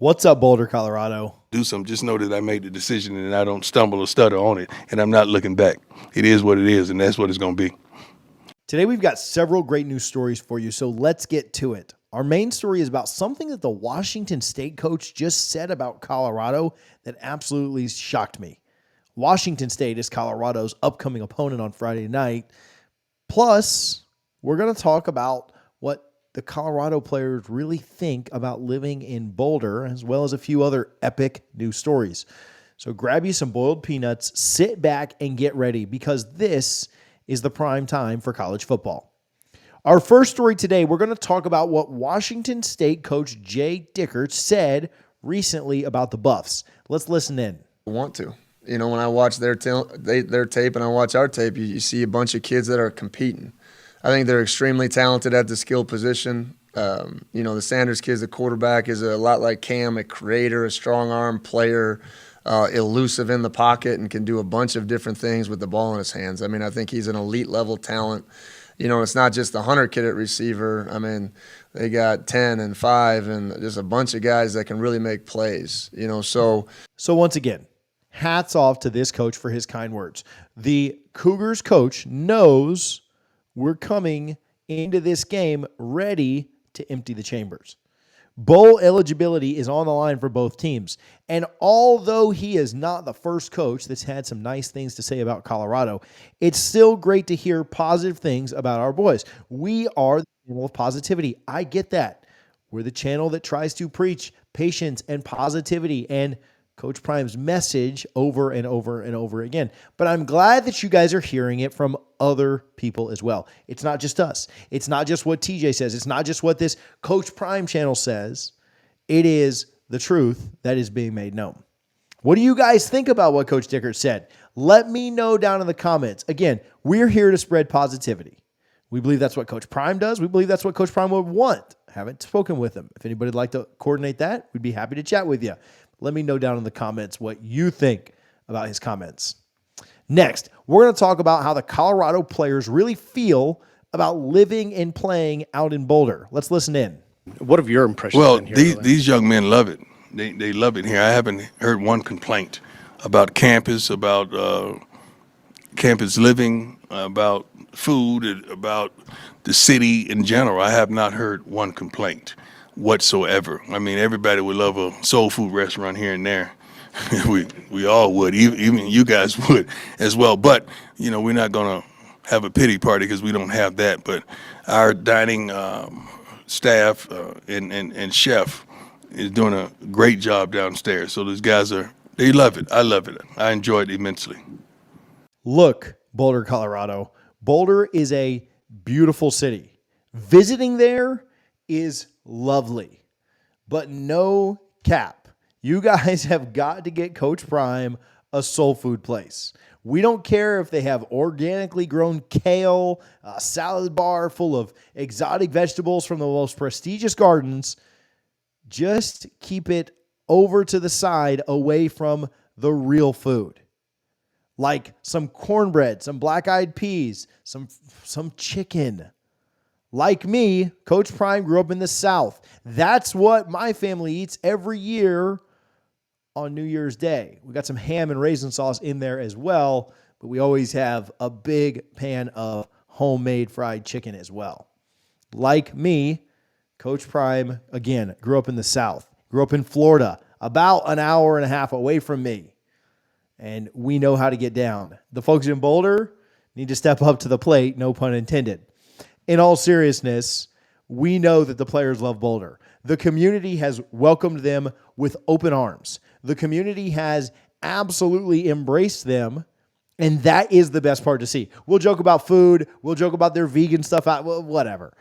What's up, Boulder, Colorado? Do something, just know that I made the decision and I don't stumble or stutter on it, and I'm not looking back. It is what it is, and that's what it's going to be. Today we've got several great news stories for you, so let's get to it. Our main story is about something that the Washington State coach just said about Colorado that absolutely shocked me. Washington State is Colorado's upcoming opponent on Friday night. Plus, we're going to talk about what the Colorado players really think about living in Boulder, as well as a few other epic news stories. So grab you some boiled peanuts, sit back, and get ready, because this is the prime time for college football. Our first story today, we're going to talk about what Washington State coach Jay Dickert said recently about the Buffs. Let's listen in. I want to. You know, when I watch their tape and I watch our tape, you see a bunch of kids that are competing. I think they're extremely talented at the skill position. The Sanders kid, the quarterback, is a lot like Cam, a creator, a strong arm player, elusive in the pocket, and can do a bunch of different things with the ball in his hands. I mean, I think he's an elite level talent. You know, it's not just the Hunter kid at receiver. I mean, they got 10 and 5 and just a bunch of guys that can really make plays, So once again, hats off to this coach for his kind words. The Cougars coach knows we're coming into this game ready to empty the chambers. Bowl eligibility is on the line for both teams. And although he is not the first coach that's had some nice things to say about Colorado, it's still great to hear positive things about our boys. We are the channel of positivity. I get that. We're the channel that tries to preach patience and positivity and Coach Prime's message over and over and over again. But I'm glad that you guys are hearing it from other people as well. It's not just us. It's not just what TJ says. It's not just what this Coach Prime channel says. It is the truth that is being made known. What do you guys think about what Coach Dickert said? Let me know down in the comments. Again, we're here to spread positivity. We believe that's what Coach Prime does. We believe that's what Coach Prime would want. Haven't spoken with him. If anybody'd like to coordinate that, we'd be happy to chat with you. Let me know down in the comments what you think about his comments. Next, we're going to talk about how the Colorado players really feel about living and playing out in Boulder. Let's listen in. What have your impressions Well, been here? these young men love it. They love it here. I haven't heard one complaint about campus, about campus living, about food, about the city in general. I have not heard one complaint whatsoever. I mean, everybody would love a soul food restaurant here and there. we all would, even you guys would as well. But, we're not going to have a pity party because we don't have that. But our dining staff and chef is doing a great job downstairs. So those guys they love it. I love it. I enjoy it immensely. Look, Boulder, Colorado. Boulder is a beautiful city. Visiting there is lovely, but no cap. You guys have got to get Coach Prime a soul food place. We don't care if they have organically grown kale, a salad bar full of exotic vegetables from the most prestigious gardens. Just keep it over to the side away from the real food. Like some cornbread, some black-eyed peas, some chicken. Like me, Coach Prime grew up in the South. That's what my family eats every year on New Year's Day. We got some ham and raisin sauce in there as well, but we always have a big pan of homemade fried chicken as well. Like me, Coach Prime, again, grew up in the South. Grew up in Florida, about an hour and a half away from me. And we know how to get down. The folks in Boulder need to step up to the plate, no pun intended. In all seriousness, we know that the players love Boulder. The community has welcomed them with open arms. The community has absolutely embraced them, and that is the best part to see. We'll joke about food. We'll joke about their vegan stuff, whatever.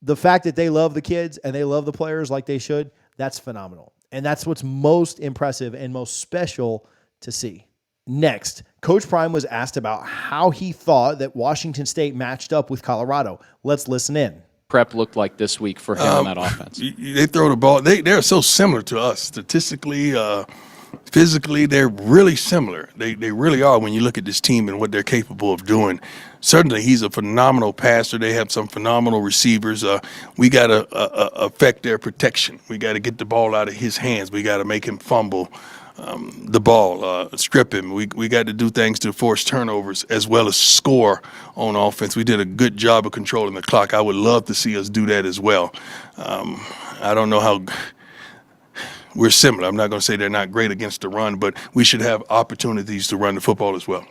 The fact that they love the kids and they love the players like they should, that's phenomenal. And that's what's most impressive and most special to see. Next, Coach Prime was asked about how he thought that Washington State matched up with Colorado. Let's listen in. Prep looked like this week for him on that offense? They throw the ball. They're so similar to us statistically. Physically, they're really similar. They really are when you look at this team and what they're capable of doing. Certainly, he's a phenomenal passer. They have some phenomenal receivers. We got to affect their protection. We got to get the ball out of his hands. We got to make him fumble the ball, strip him. We got to do things to force turnovers as well as score on offense. We did a good job of controlling the clock. I would love to see us do that as well. I don't know how we're similar. I'm not going to say they're not great against the run, but we should have opportunities to run the football as well.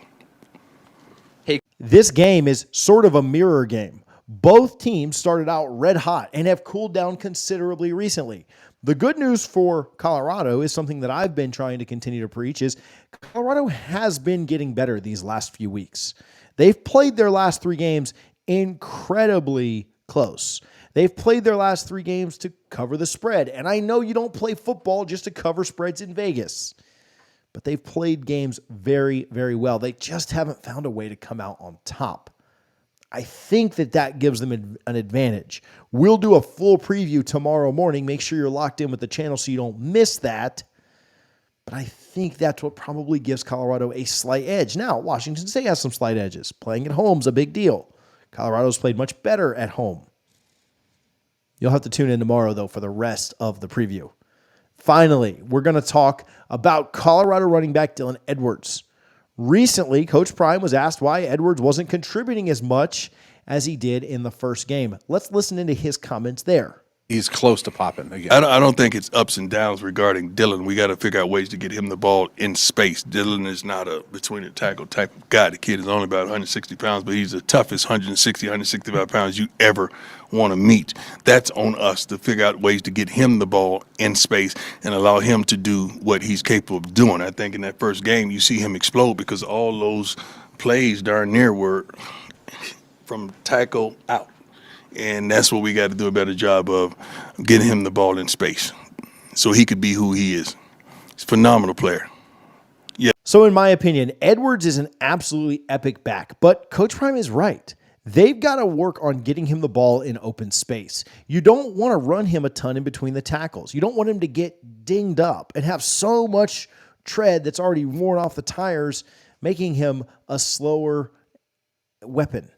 This game is sort of a mirror game. Both teams started out red hot and have cooled down considerably recently. The good news for Colorado is something that I've been trying to continue to preach is Colorado has been getting better these last few weeks. They've played their last 3 games incredibly close. They've played their last 3 games to cover the spread. And I know you don't play football just to cover spreads in Vegas, but they've played games very, very well. They just haven't found a way to come out on top. I think that gives them an advantage. We'll do a full preview tomorrow morning. Make sure you're locked in with the channel so you don't miss that. But I think that's what probably gives Colorado a slight edge. Now, Washington State has some slight edges. Playing at home is a big deal. Colorado's played much better at home. You'll have to tune in tomorrow, though, for the rest of the preview. Finally, we're going to talk about Colorado running back Dylan Edwards. Recently, Coach Prime was asked why Edwards wasn't contributing as much as he did in the first game. Let's listen into his comments there. He's close to popping again. I don't think it's ups and downs regarding Dylan. We got to figure out ways to get him the ball in space. Dylan is not a between-the-tackle type of guy. The kid is only about 160 pounds, but he's the toughest 160, 165 pounds you ever want to meet. That's on us to figure out ways to get him the ball in space and allow him to do what he's capable of doing. I think in that first game you see him explode because all those plays darn near were from tackle out. And that's what we got to do a better job of, getting him the ball in space so he could be who he is. He's a phenomenal player. Yeah. So in my opinion, Edwards is an absolutely epic back, but Coach Prime is right. They've got to work on getting him the ball in open space. You don't want to run him a ton in between the tackles. You don't want him to get dinged up and have so much tread that's already worn off the tires, making him a slower weapon.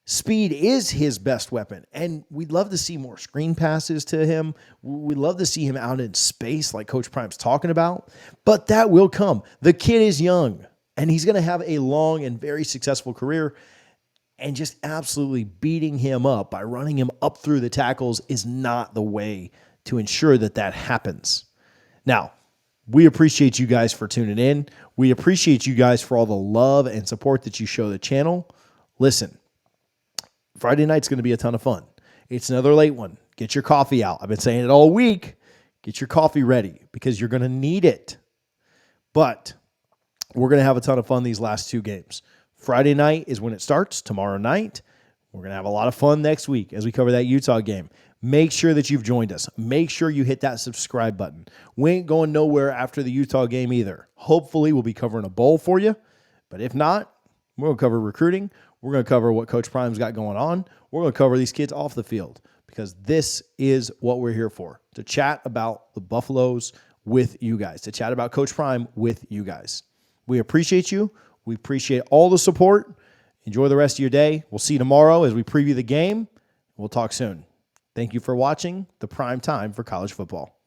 Speed is his best weapon, and we'd love to see more screen passes to him. We'd love to see him out in space like Coach Prime's talking about, but that will come. The kid is young, and he's going to have a long and very successful career, and just absolutely beating him up by running him up through the tackles is not the way to ensure that happens. Now, we appreciate you guys for tuning in. We appreciate you guys for all the love and support that you show the channel. Listen, Friday night's going to be a ton of fun. It's another late one. Get your coffee out. I've been saying it all week. Get your coffee ready because you're going to need it. But we're going to have a ton of fun these last 2 games. Friday night is when it starts. Tomorrow night, we're going to have a lot of fun next week as we cover that Utah game. Make sure that you've joined us. Make sure you hit that subscribe button. We ain't going nowhere after the Utah game either. Hopefully, we'll be covering a bowl for you. But if not, we're going to cover recruiting. We're going to cover what Coach Prime's got going on. We're going to cover these kids off the field because this is what we're here for, to chat about the Buffaloes with you guys, to chat about Coach Prime with you guys. We appreciate you. We appreciate all the support. Enjoy the rest of your day. We'll see you tomorrow as we preview the game. We'll talk soon. Thank you for watching the prime time for college football.